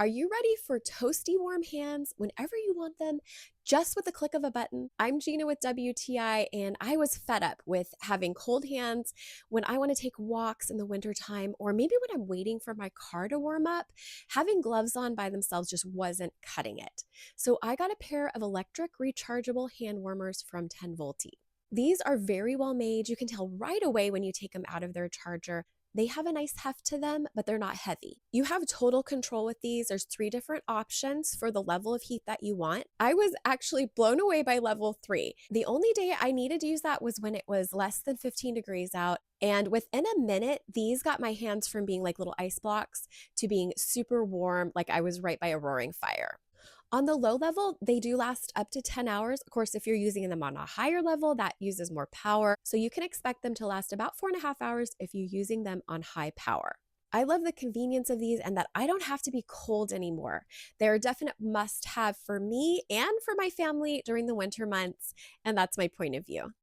Are you ready for toasty warm hands whenever you want them, just with the click of a button? I'm Gina with WTI, and I was fed up with having cold hands when I want to take walks in the wintertime, or maybe when I'm waiting for my car to warm up. Having gloves on by themselves just wasn't cutting it. So I got a pair of electric rechargeable hand warmers from Tenvolti. These are very well made. You can tell right away when you take them out of their charger. They have a nice heft to them, but they're not heavy. You have total control with these. There's 3 different options for the level of heat that you want. I was actually blown away by level 3. The only day I needed to use that was when it was less than 15 degrees out. And within a minute, these got my hands from being like little ice blocks to being super warm, like I was right by a roaring fire. On the low level, they do last up to 10 hours. Of course, if you're using them on a higher level, that uses more power. So you can expect them to last about 4.5 hours if you're using them on high power. I love the convenience of these and that I don't have to be cold anymore. They're a definite must have for me and for my family during the winter months. And that's my point of view.